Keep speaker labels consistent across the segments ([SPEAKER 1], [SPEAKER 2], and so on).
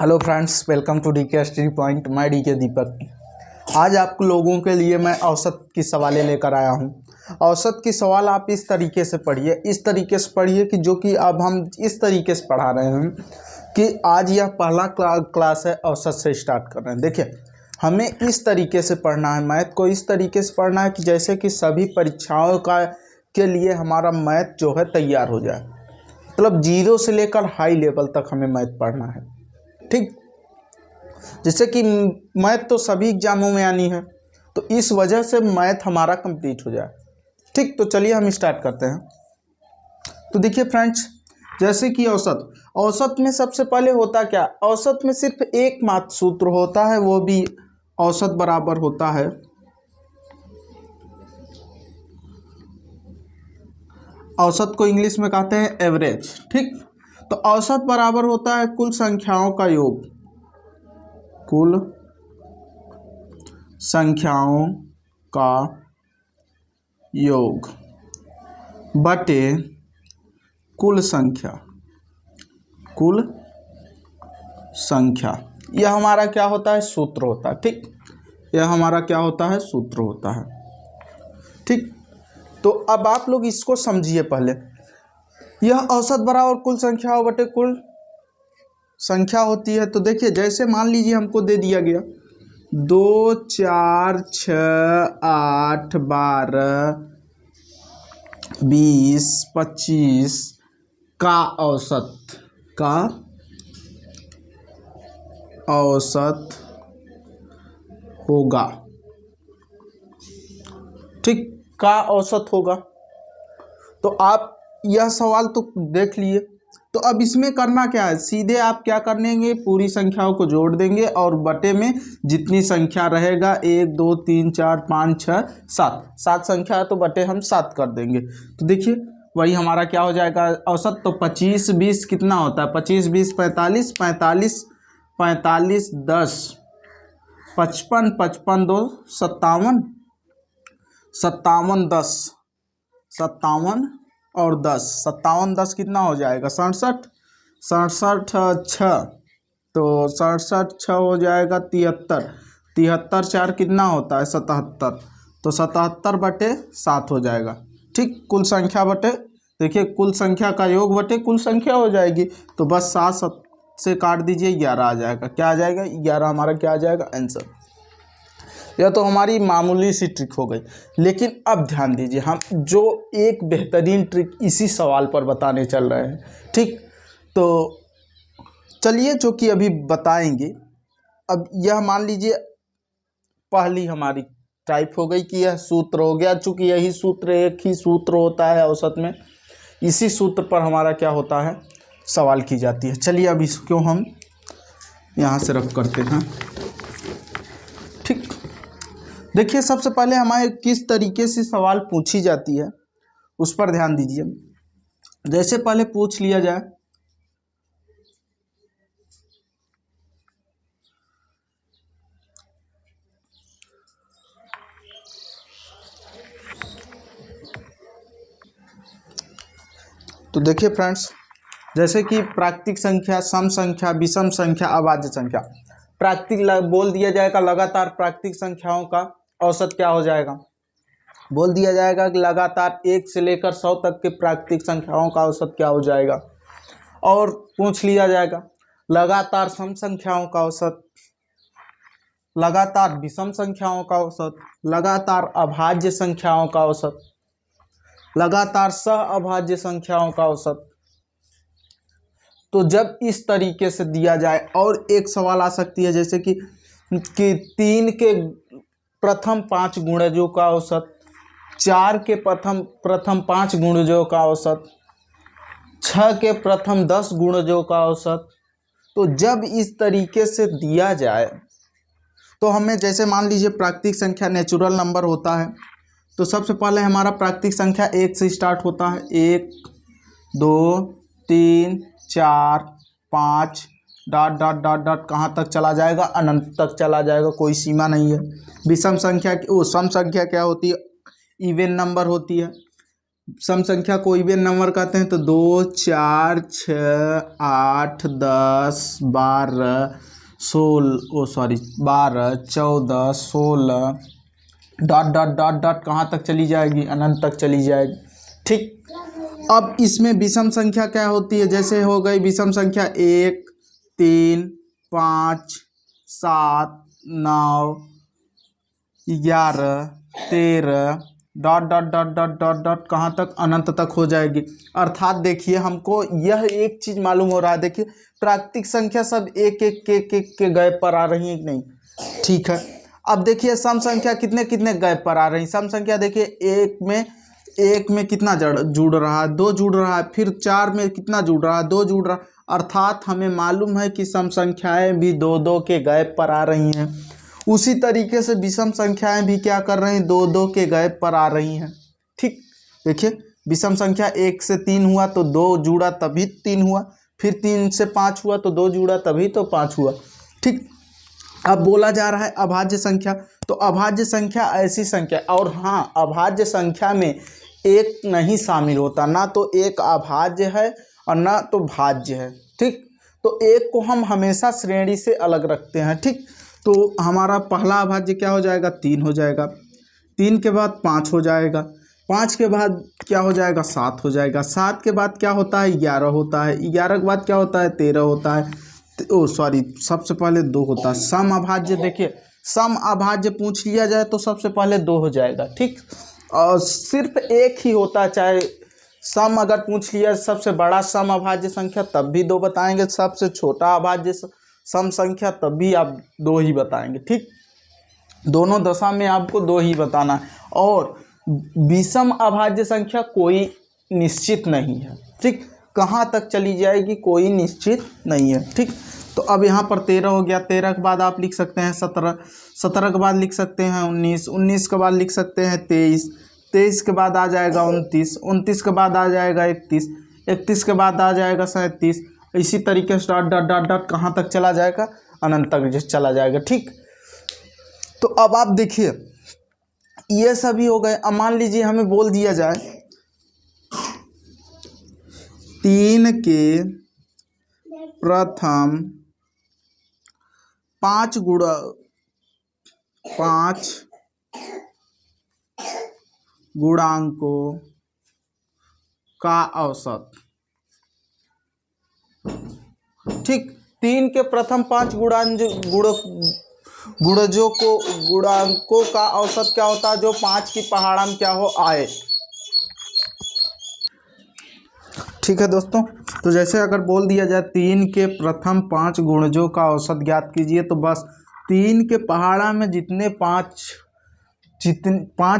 [SPEAKER 1] Hello friends, welcome to DK study point. मैं DK Deepak. आज आप लोगों के लिए मैं औसत की सवालें लेकर आया हूं। औसत की सवाल आप इस तरीके से पढ़िए, इस तरीके से पढ़िए कि जो कि अब हम इस तरीके से पढ़ा रहे हैं कि आज यह पहला क्लास है, औसत से स्टार्ट कर रहे हैं। देखिए, हमें इस तरीके से पढ़ना है, मैथ को इस तरीके से पढ़ना है कि जैसे कि सभी परीक्षाओं के लिए हमारा मैथ जो है तैयार हो जाए। मतलब जीरो से लेकर हाई लेवल तक हमें मैथ पढ़ना है, ठीक। जैसे कि मैथ तो सभी एग्जामों में आनी है, तो इस वजह से मैथ हमारा कंप्लीट हो जाए, ठीक। तो चलिए हम स्टार्ट करते हैं। तो देखिए फ्रेंड्स, जैसे कि औसत में सबसे पहले होता क्या, औसत में सिर्फ एक मात्र सूत्र होता है, वो भी औसत बराबर होता है औसत को इंग्लिश में कहते हैं एवरेज, ठीक। तो औसत बराबर होता है कुल संख्याओं का योग, कुल संख्याओं का योग बटे कुल संख्या। यह हमारा क्या होता है, सूत्र होता है, ठीक। यह हमारा क्या होता है, सूत्र होता है, ठीक। तो अब आप लोग इसको समझिए पहले। यह औसत बराबर कुल संख्याओं बटे कुल संख्या होती है। तो देखिए, जैसे मान लीजिए हमको दे दिया गया 2, 4, 6, 8, 12, 20, 25 का औसत होगा, ठीक। का औसत होगा। तो आप यह सवाल तो देख लिए। तो अब इसमें करना क्या है, सीधे आप क्या करेंगे, पूरी संख्याओं को जोड़ देंगे और बटे में जितनी संख्या रहेगा 1, 2, 3, 4, 5, 6, 7 संख्या है तो बटे हम 7 कर देंगे। तो देखिए, वही हमारा क्या हो जाएगा, औसत। तो 25, 20 कितना होता है, 25, 20, 45, 45, 45, 10, 55, 55, 2, 57, 57, 10, 57 और 10, 57, 10 कितना हो जाएगा, 67, 67, 6, तो 67, 6 हो जाएगा 73, 73, 4 कितना होता है, 77, तो 77 बटे 7 हो जाएगा, ठीक। कुल संख्या बटे, देखिए कुल संख्या का योग बटे कुल संख्या हो जाएगी। तो बस 7 से काट दीजिए, 11 आ जाएगा। क्या आ जाएगा, 11 हमारा क्या आ जाएगा, आंसर। यह तो हमारी मामूली सी ट्रिक हो गई। लेकिन अब ध्यान दीजिए, हम जो एक बेहतरीन ट्रिक इसी सवाल पर बताने चल रहे हैं, ठीक। तो चलिए, जो कि अभी बताएंगे। अब यह मान लीजिए पहली हमारी टाइप हो गई कि यह सूत्र हो गया। चूँकि यही सूत्र, एक ही सूत्र होता है औसत में, इसी सूत्र पर हमारा क्या होता है, सवाल की जाती है। चलिए अब इसको हम यहाँ से रख करते हैं, ठीक। देखिए, सबसे पहले हमारे किस तरीके से सवाल पूछी जाती है उस पर ध्यान दीजिए। जैसे पहले पूछ लिया जाए, तो देखिए फ्रेंड्स, जैसे कि प्राकृतिक संख्या, सम संख्या, विषम संख्या, अभाज्य संख्या। प्राकृतिक बोल दिया जाएगा, लगातार प्राकृतिक संख्याओं का औसत क्या हो जाएगा, बोल दिया जाएगा कि लगातार 1 से लेकर 100 तक के प्राकृतिक संख्याओं का औसत क्या हो जाएगा। और पूछ लिया जाएगा लगातार सम संख्याओं का औसत, लगातार विषम संख्याओं का औसत, लगातार अभाज्य संख्याओं का औसत, लगातार सह अभाज्य संख्याओं का औसत। तो जब इस तरीके से दिया जाए, और एक सवाल आ सकती है जैसे कि 3 के प्रथम 5 गुणजों का औसत, 4 के प्रथम 5 गुणजों का औसत, 6 के प्रथम 10 गुणजों का औसत। तो जब इस तरीके से दिया जाए तो हमें, जैसे मान लीजिए प्राकृतिक संख्या नेचुरल नंबर होता है, तो सबसे पहले हमारा प्राकृतिक संख्या 1 से स्टार्ट होता है। 1, 2, 3, 4, 5 डॉट डॉट डॉट डॉट कहाँ तक चला जाएगा, अनंत तक चला जाएगा, कोई सीमा नहीं है। विषम संख्या सम संख्या क्या होती है, इवन नंबर होती है। सम संख्या कोई भी नंबर कहते हैं तो 2 4 6 8 10 12 12 14 16 डॉट डॉट डॉट डॉट कहाँ तक चली जाएगी, अनंत तक चली जाएगी। ठीक, अब इसमें विषम संख्या क्या होती है, जैसे हो गई विषम संख्या 1 3 5 7 9 11 13 dot dot dot dot dot dot कहाँ तक, अनंत तक हो जाएगी। अर्थात देखिए हमको यह एक चीज़ मालूम हो रहा है, देखिए प्राकृतिक संख्या सब एक एक के गैप पर आ रही है कि नहीं। ठीक है, अब देखिए सम संख्या कितने कितने गैप पर आ रही है। सम संख्या देखिए एक में कितना जुड़ रहा है, 2 जुड़ रहा है, फिर 4 में कितना जुड़ रहा है, 2 जुड़ रहा है। अर्थात हमें मालूम है कि सम संख्याएँ भी 2 के गैप पर आ रही हैं। उसी तरीके से विषम संख्याएं भी क्या कर रही हैं, 2 के गैप पर आ रही हैं। ठीक, देखिए विषम संख्या 1 से 3 हुआ तो 2 जुड़ा तभी 3 हुआ, फिर 3 से 5 हुआ तो 2 जुड़ा तभी तो 5 हुआ। ठीक, अब बोला जा रहा है अभाज्य संख्या। तो अभाज्य संख्या ऐसी संख्या, और हाँ अभाज्य संख्या में एक नहीं शामिल होता, ना तो एक अभाज्य है और ना तो भाज्य है। ठीक, तो एक को हम हमेशा श्रेणी से अलग रखते हैं। ठीक, तो हमारा पहला अभाज्य क्या हो जाएगा, 3 हो जाएगा, 3 के बाद 5 हो जाएगा, 5 के बाद क्या हो जाएगा, 7 हो जाएगा, 7 के बाद क्या होता है, 11 होता है, 11 के बाद क्या होता है, 13 होता है, सबसे पहले 2 होता है। सम अभाज्य, देखिए सम अभाज्य पूछ लिया जाए तो सबसे पहले 2 हो जाएगा। ठीक, और सिर्फ एक ही होता है, चाहे सम अगर पूछ लिया सबसे बड़ा सम अभाज्य संख्या तब भी 2 बताएंगे, सबसे छोटा अभाज्य सम संख्या तब भी आप 2 ही बताएंगे। ठीक, दोनों दशा में आपको 2 ही बताना है। और विषम अभाज्य संख्या कोई निश्चित नहीं है। ठीक, कहाँ तक चली जाएगी कोई निश्चित नहीं है। ठीक, तो अब यहाँ पर 13 हो गया, 13 के बाद आप लिख सकते हैं 17, 17 के बाद लिख सकते हैं 19, 19 के बाद लिख सकते हैं 23, 23 के बाद आ जाएगा 29, 29 के बाद आ जाएगा 31, 31 के बाद आ जाएगा 37। इसी तरीके से डॉट डॉट डॉट डॉट कहाँ तक चला जाएगा, अनंत तक चला जाएगा। ठीक, तो अब आप देखिए ये सभी हो गए। अब मान लीजिए हमें बोल दिया जाए 3 के प्रथम 5 गुणांकों का औसत। ठीक, 3 के प्रथम 5 गुणांकों का औसत क्या होता है, जो 5 की पहाड़ा में क्या हो आए। ठीक है दोस्तों, तो जैसे अगर बोल दिया जाए 3 के प्रथम 5 गुणजों का औसत ज्ञात कीजिए, तो बस 3 के पहाड़ा में जितने 5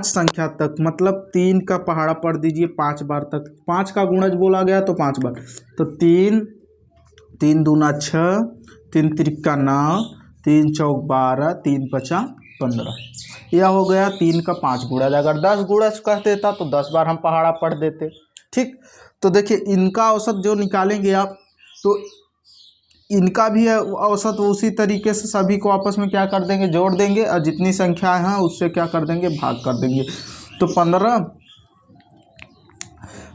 [SPEAKER 1] संख्या तक, मतलब 3 का पहाड़ा पढ़ दीजिए 5 बार तक, 5 का गुणज बोला गया तो 5 बार, तो 3 3 दूना 6, 3 त्रिका 9, 3 चौक 12, 3 पचा 15। यह हो गया 3 का 5 गुणज। अगर 10 गुणज कर देता तो 10 बार हम पहाड़ा पढ़ देते। ठीक, तो देखिए इनका औसत जो निकालेंगे आप, तो इनका भी औसत उसी तरीके से सभी को आपस में क्या कर देंगे, जोड़ देंगे, और जितनी संख्या है उससे क्या कर देंगे, भाग कर देंगे। तो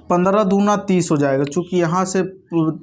[SPEAKER 1] 15 दूना 30 हो जाएगा, चूँकि यहाँ से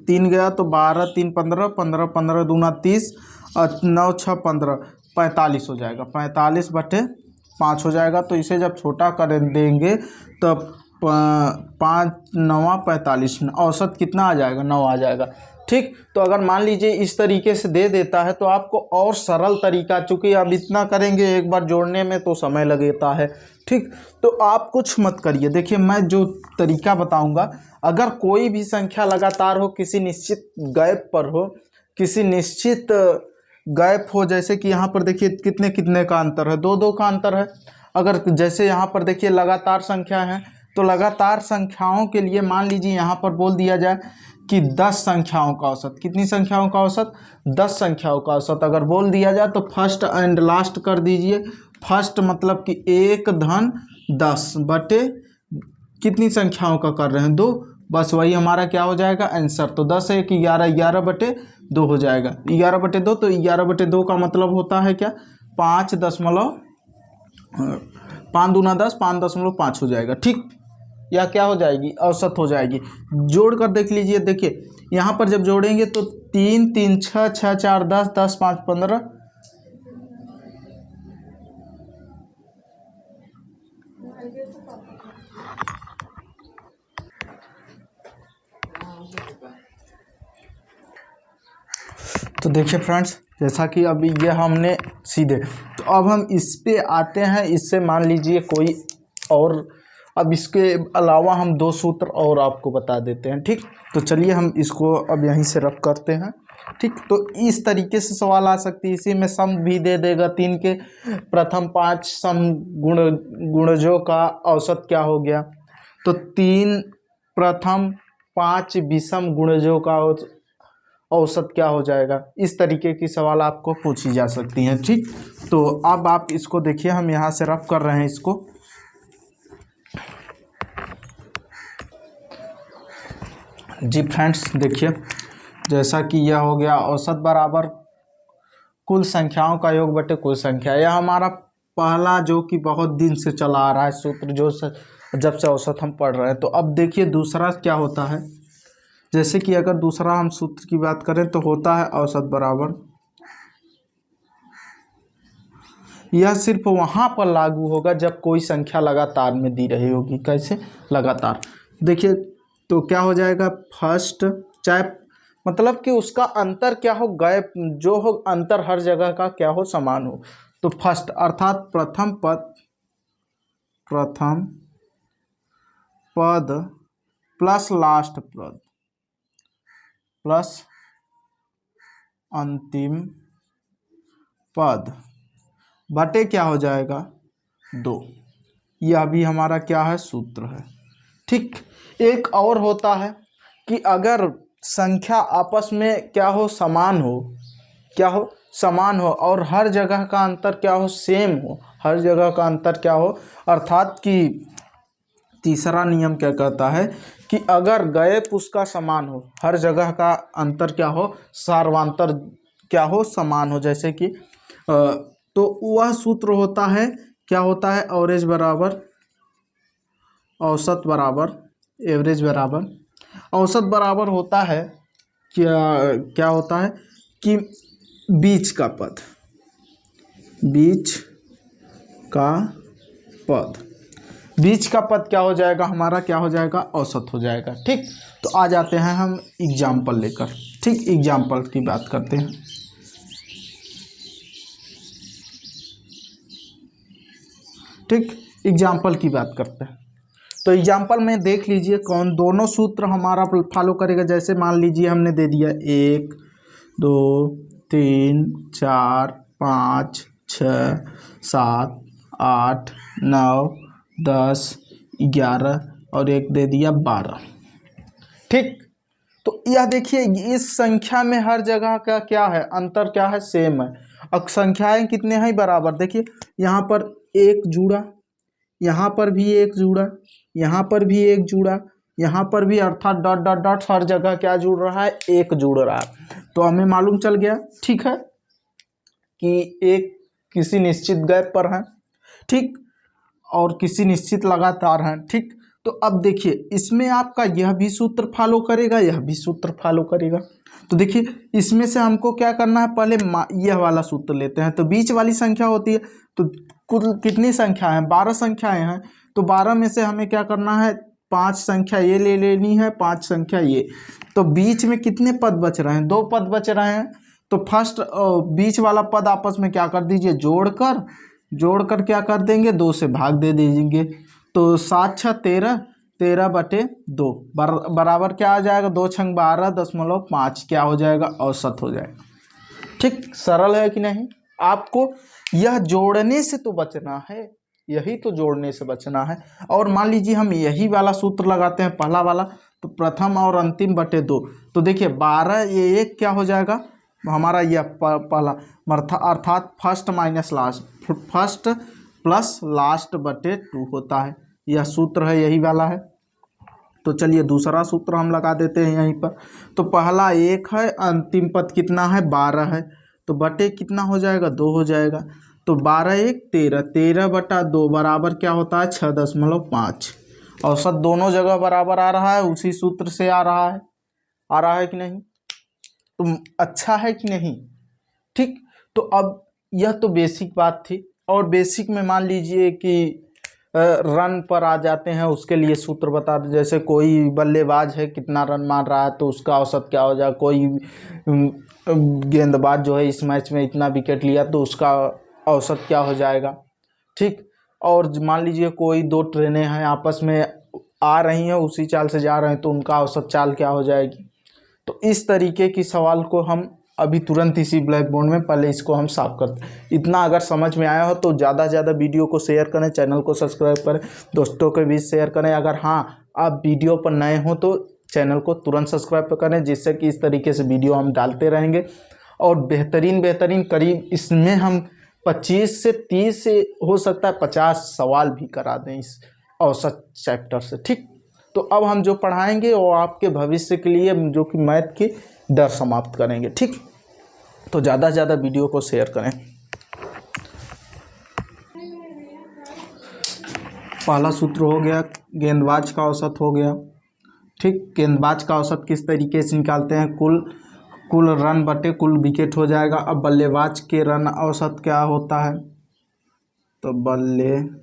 [SPEAKER 1] 3 गया तो 12 3 15, 15 15 दूना 30, और 9 6 15, 45 हो जाएगा, 45/5 हो जाएगा। तो इसे जब छोटा कर देंगे तो 5 9 45, औसत कितना आ जाएगा, 9 आ जाएगा। ठीक, तो अगर मान लीजिए इस तरीके से दे देता है तो आपको और सरल तरीका, चूँकि अब इतना करेंगे एक बार जोड़ने में तो समय लगता है। ठीक, तो आप कुछ मत करिए, देखिए मैं जो तरीका बताऊंगा, अगर कोई भी संख्या लगातार हो, किसी निश्चित गैप पर हो, किसी निश्चित गैप हो, जैसे कि यहाँ पर देखिए कितने कितने का अंतर है, 2 2 का अंतर है। अगर जैसे यहाँ पर देखिए लगातार संख्या है, तो लगातार संख्याओं के लिए मान लीजिए यहाँ पर बोल दिया जाए कि 10 संख्याओं का औसत, कितनी संख्याओं का औसत, 10 संख्याओं का औसत अगर बोल दिया जाए, तो फर्स्ट एंड लास्ट कर दीजिए। फर्स्ट मतलब कि 1 धन 10 बटे कितनी संख्याओं का कर रहे हैं, 2, बस वही हमारा क्या हो जाएगा आंसर। तो 10 है कि 11, 11/2 हो जाएगा, 11/2। तो 11/2 का मतलब होता है क्या, 5 दूना 10, 5.5 हो जाएगा। ठीक, या क्या हो जाएगी, औसत हो जाएगी। जोड़ कर देख लीजिए, देखिए यहाँ पर जब जोड़ेंगे तो 3 3 6 6 4 10 10 5 15, तो देखिए फ्रेंड्स, जैसा कि अभी ये हमने सीधे, तो अब हम इस पे आते हैं। इससे मान लीजिए कोई और, अब इसके अलावा हम 2 सूत्र और आपको बता देते हैं। ठीक, तो चलिए हम इसको अब यहीं से रफ करते हैं। ठीक, तो इस तरीके से सवाल आ सकती है। इसी में सम भी दे देगा, 3 के प्रथम 5 सम गुणजों का औसत क्या हो गया, तो 3 प्रथम 5 विषम गुणजों का औसत क्या हो जाएगा। इस तरीके की सवाल आपको पूछी जा सकती हैं। ठीक, तो अब आप इसको देखिए, हम यहाँ से रफ कर रहे हैं इसको। जी फ्रेंड्स, देखिए जैसा कि यह हो गया औसत बराबर कुल संख्याओं का योग बटे कुल संख्या। यह हमारा पहला जो कि बहुत दिन से चला आ रहा है सूत्र, जब से औसत हम पढ़ रहे हैं। तो अब देखिए दूसरा क्या होता है। जैसे कि अगर दूसरा हम सूत्र की बात करें तो होता है औसत बराबर, यह सिर्फ वहाँ पर लागू होगा जब कोई संख्या लगातार में दी रही होगी। कैसे लगातार, देखिए तो क्या हो जाएगा, फर्स्ट, चाहे मतलब कि उसका अंतर क्या हो, गैप जो हो, अंतर हर जगह का क्या हो, समान हो। तो फर्स्ट अर्थात प्रथम पद प्लस लास्ट पद प्लस अंतिम पद बटे क्या हो जाएगा, 2। यह भी हमारा क्या है, सूत्र है। ठीक, एक और होता है कि अगर संख्या आपस में क्या हो, समान हो, क्या हो, समान हो, और हर जगह का अंतर क्या हो, सेम हो, हर जगह का अंतर क्या हो, अर्थात कि तीसरा नियम क्या कहता है कि अगर गैप उसका समान हो, हर जगह का अंतर क्या हो, सार्वंतर क्या हो, समान हो। जैसे कि तो वह सूत्र होता है, क्या होता है, औसत बराबर औसत बराबर होता है, क्या क्या होता है कि बीच का पद क्या हो जाएगा, हमारा क्या हो जाएगा, औसत हो जाएगा। ठीक, तो आ जाते हैं हम एग्जाम्पल लेकर। ठीक, एग्जाम्पल की बात करते हैं। ठीक, एग्जाम्पल की बात करते हैं। तो एग्जाम्पल में देख लीजिए कौन दोनों सूत्र हमारा फॉलो करेगा। जैसे मान लीजिए हमने दे दिया 1 2 3 4 5 6 7 8 9 10 11 और एक दे दिया 12। ठीक, तो यह देखिए इस संख्या में हर जगह का क्या है, अंतर क्या है, सेम है। अब संख्याएं कितने हैं, बराबर। देखिए यहाँ पर एक जुड़ा, यहाँ पर भी एक जुड़ा, यहाँ पर भी एक जुड़ा, यहाँ पर भी, अर्थात डॉट डॉट डॉट हर जगह क्या जुड़ रहा है, एक जुड़ रहा है। तो हमें मालूम चल गया, ठीक है, कि एक किसी निश्चित गैप पर है, ठीक, और किसी निश्चित लगातार है। ठीक, तो अब देखिए इसमें आपका यह भी सूत्र फॉलो करेगा, यह भी सूत्र फॉलो करेगा। तो देखिए इसमें से हमको क्या करना है, पहले यह वाला सूत्र लेते हैं। तो बीच वाली संख्या होती है, तो कुल कितनी संख्या है, 12 संख्याएं हैं। तो 12 में से हमें क्या करना है, 5 संख्या ये ले लेनी है, 5 संख्या ये। तो बीच में कितने पद बच रहे हैं, 2 पद बच रहे हैं। तो फर्स्ट बीच वाला पद आपस में क्या कर दीजिए, जोड़कर क्या कर देंगे, 2 से भाग दे दीजिए। तो 7 6 13, 13 बटे 2 बराबर क्या आ जाएगा, 2 छंग 12.5 क्या हो जाएगा, औसत हो जाएगा। ठीक, सरल है कि नहीं। आपको यह जोड़ने से तो बचना है, यही तो जोड़ने से बचना है। और मान लीजिए हम यही वाला सूत्र लगाते हैं, पहला वाला, तो प्रथम और अंतिम बटे 2। तो देखिए 12 ये 1 क्या हो जाएगा हमारा, यह पहला अर्थात first minus last, first plus last बटे 2 होता है। यह सूत्र है, यही वाला है। तो चलिए दूसरा सूत्र हम लगा देते हैं यहीं पर। तो पहला 1 है, अंतिम पद कितना है, 12 है, तो बटे कितना हो जाएगा, 2 हो जाएगा। तो 12 1 13, 13 बटा 2 बराबर क्या होता है, 6.5। औसत दोनों जगह बराबर आ रहा है, उसी सूत्र से आ रहा है कि नहीं? तो अच्छा है कि नहीं? ठीक। तो अब यह तो बेसिक बात थी, और बेसिक में मान लीजिए कि रन पर आ जाते हैं, उसके लिए सूत्र बता दो। जैसे कोई बल्लेबाज है, कितना रन मार रहा है, तो उसका औसत क्या हो जाए। कोई गेंदबाज जो है इस मैच में इतना विकेट लिया, तो उसका औसत क्या हो जाएगा। ठीक। और मान लीजिए कोई दो ट्रेनें हैं, आपस में आ रही हैं, उसी चाल से जा रहे हैं, तो उनका औसत चाल क्या हो जाएगी। तो इस तरीके की सवाल को हम अभी तुरंत इसी ब्लैक बोर्ड में पहले इसको हम साफ करते हैं। इतना अगर समझ में आया हो तो ज़्यादा से ज़्यादा वीडियो को शेयर करें, चैनल को सब्सक्राइब करें, दोस्तों के बीच शेयर करें। अगर हाँ आप वीडियो पर नए हो तो चैनल को तुरंत सब्सक्राइब करें, जिससे कि इस तरीके से वीडियो हम डालते रहेंगे। और बेहतरीन करीब इसमें हम 25 से 30 से हो सकता है 50 सवाल भी करा दें इस औसत चैप्टर से। ठीक। तो अब हम जो पढ़ाएंगे वो आपके भविष्य के लिए, जो कि मैथ की डर समाप्त करेंगे। ठीक। तो ज़्यादा से ज़्यादा वीडियो को शेयर करें। पहला सूत्र हो गया, गेंदबाज का औसत हो गया। ठीक। गेंदबाज का औसत किस तरीके से निकालते हैं, कुल रन बटे कुल विकेट हो जाएगा। अब बल्लेबाज के रन औसत क्या होता है, तो बल्लेबाज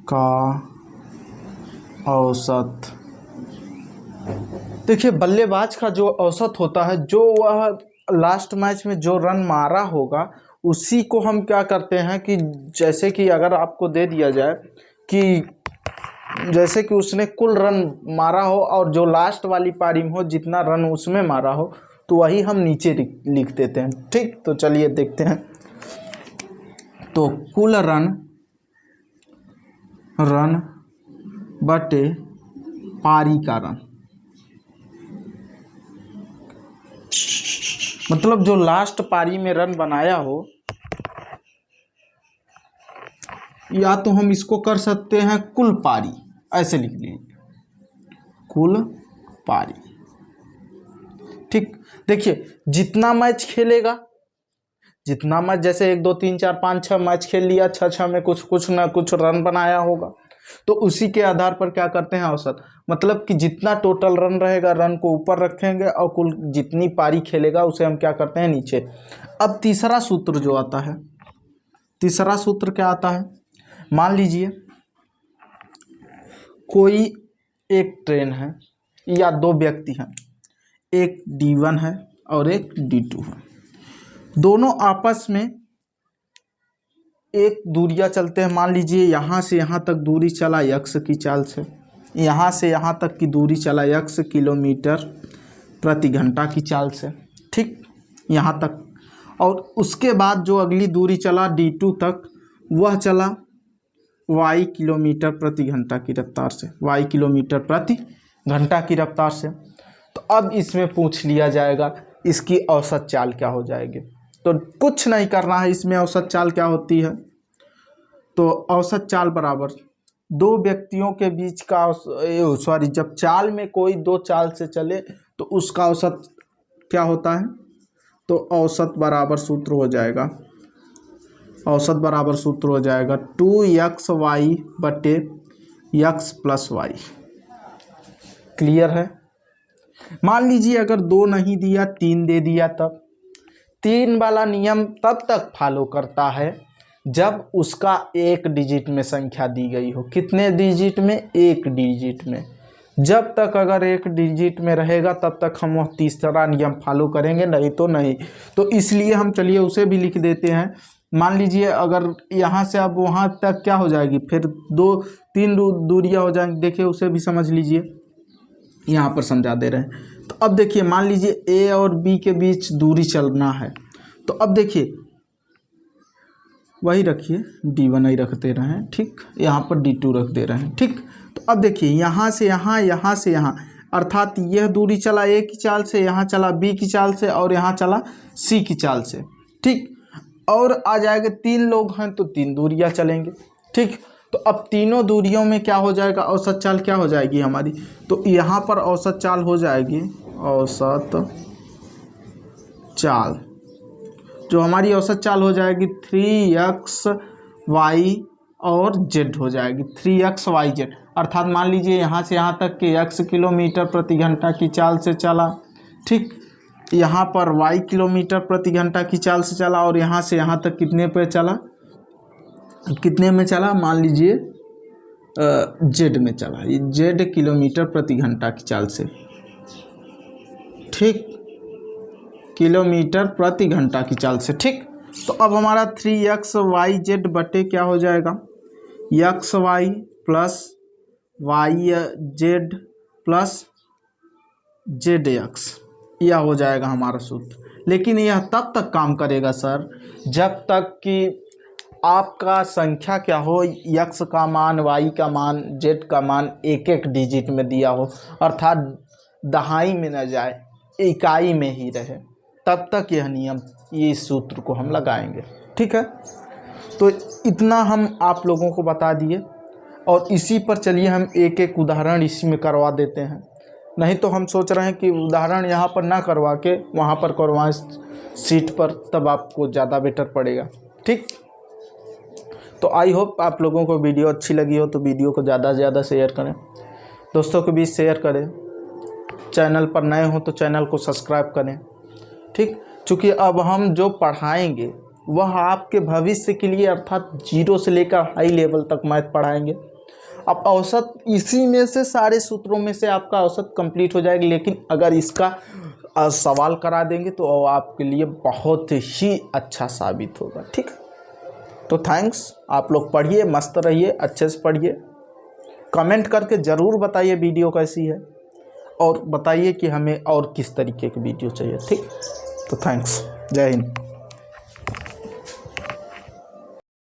[SPEAKER 1] का औसत, देखिए बल्लेबाज का जो औसत होता है, जो वह लास्ट मैच में जो रन मारा होगा उसी को हम क्या करते हैं कि जैसे कि अगर आपको दे दिया जाए कि जैसे कि उसने कुल रन मारा हो और जो लास्ट वाली पारी में हो जितना रन उसमें मारा हो, तो वही हम नीचे लिख देते हैं। ठीक। तो चलिए देखते हैं। तो कुल रन बटे पारी का रन, मतलब जो लास्ट पारी में रन बनाया हो, या तो हम इसको कर सकते हैं कुल पारी, ऐसे लिख लीजिए कुल पारी। ठीक। देखिए जितना मैच खेलेगा, जितना मैच, जैसे 1 2 3 4 5 6 मैच खेल लिया, 6 में कुछ ना कुछ रन बनाया होगा, तो उसी के आधार पर क्या करते हैं औसत, मतलब कि जितना टोटल रन रहेगा रन को ऊपर रखेंगे और कुल जितनी पारी खेलेगा उसे हम क्या करते हैं नीचे। अब तीसरा सूत्र जो आता है, तीसरा सूत्र क्या आता है, मान लीजिए कोई एक ट्रेन है या दो व्यक्ति हैं, एक D1 है और एक D2 है, दोनों आपस में एक दूरियां चलते हैं। मान लीजिए यहाँ से यहाँ तक दूरी चला x की चाल से, यहाँ से यहाँ तक की दूरी चला x किलोमीटर प्रति घंटा की चाल से। ठीक। यहाँ तक, और उसके बाद जो अगली दूरी चला D2 तक, वह चला y किलोमीटर प्रति घंटा की रफ्तार से, y किलोमीटर प्रति घंटा की रफ्तार से। तो अब इसमें पूछ लिया जाएगा इसकी औसत चाल क्या हो जाएगी। तो कुछ नहीं करना है, इसमें औसत चाल क्या होती है, तो औसत चाल बराबर दो व्यक्तियों के बीच का, सॉरी, जब चाल में कोई दो चाल से चले तो उसका औसत क्या होता है, तो औसत बराबर सूत्र हो जाएगा, औसत बराबर सूत्र हो जाएगा 2xy बटे x प्लस वाई। क्लियर है। मान लीजिए अगर 2 नहीं दिया, 3 दे दिया, तब 3 वाला नियम तब तक फॉलो करता है जब उसका एक डिजिट में संख्या दी गई हो। कितने डिजिट में, एक डिजिट में। जब तक अगर एक डिजिट में रहेगा तब तक हम वह तीसरा नियम फॉलो करेंगे, नहीं तो नहीं। तो इसलिए हम चलिए उसे भी लिख देते हैं। मान लीजिए अगर यहाँ से अब वहाँ तक क्या हो जाएगी, फिर 2 3 दूरियाँ हो जाएंगी। देखिए उसे भी समझ लीजिए, यहाँ पर समझा दे रहे हैं। तो अब देखिए मान लीजिए ए और बी के बीच दूरी चलना है, तो अब देखिए वही रखिए, D1 ही रख दे रहे हैं। ठीक। यहाँ पर D2 रख दे रहे हैं। ठीक। तो अब देखिए यहाँ से यहाँ, यहाँ से यहाँ, अर्थात यह दूरी चला ए की चाल से, यहाँ चला बी की चाल से और यहाँ चला सी की चाल से। ठीक। और आ जाएगा 3 लोग हैं तो 3 दूरियाँ चलेंगे। ठीक। तो अब तीनों दूरियों में क्या हो जाएगा, औसत चाल क्या हो जाएगी हमारी, तो यहाँ पर औसत चाल हो जाएगी, औसत चाल जो हमारी औसत चाल हो जाएगी 3xy और z हो जाएगी 3xyz। अर्थात मान लीजिए यहाँ से यहाँ तक के x किलोमीटर प्रति घंटा की चाल से चला, ठीक, यहाँ पर y किलोमीटर प्रति घंटा की चाल से चला, और यहाँ से यहाँ तक कितने पे चला, कितने में चला, मान लीजिए z में चला, ये z किलोमीटर प्रति घंटा की चाल से, ठीक, किलोमीटर प्रति घंटा की चाल से, ठीक। तो अब हमारा 3xyz बटे क्या हो जाएगा, xy plus yz plus zx, यह हो जाएगा हमारा सूत्र। लेकिन यह तब तक काम करेगा सर जब तक कि आपका संख्या क्या हो, x का मान, y का मान, z का मान एक एक डिजिट में दिया हो, अर्थात दहाई में न जाए, इकाई में ही रहे, तब तक यह नियम, ये सूत्र को हम लगाएंगे, ठीक है। तो इतना हम आप लोगों को बता दिए, और इसी पर चलिए हम एक एक उदाहरण इसी में करवा देते हैं। नहीं तो हम सोच रहे हैं कि उदाहरण यहाँ पर ना करवा के वहाँ पर करवाएं सीट पर, तब आपको ज़्यादा बेटर पड़ेगा, ठीक। तो आई होप आप लोगों को वीडियो अच्छी लगी हो, तो वीडियो को ज़्यादा से ज़्यादा शेयर करें, दोस्तों के बीच शेयर करें, चैनल पर नए हो तो चैनल को सब्सक्राइब करें, ठीक। चूँकि अब हम जो पढ़ाएंगे वह आपके भविष्य के लिए, अर्थात 0 से लेकर हाई लेवल तक मैथ पढ़ाएंगे। अब औसत इसी में से, सारे सूत्रों में से आपका औसत कंप्लीट हो जाएगी, लेकिन अगर इसका सवाल करा देंगे तो आपके लिए बहुत ही अच्छा साबित होगा, ठीक। तो थैंक्स, आप लोग पढ़िए, मस्त रहिए, अच्छे से पढ़िए, कमेंट करके ज़रूर बताइए वीडियो कैसी है, और बताइए कि हमें और किस तरीके की वीडियो चाहिए, ठीक। तो थैंक्स, जय हिंद।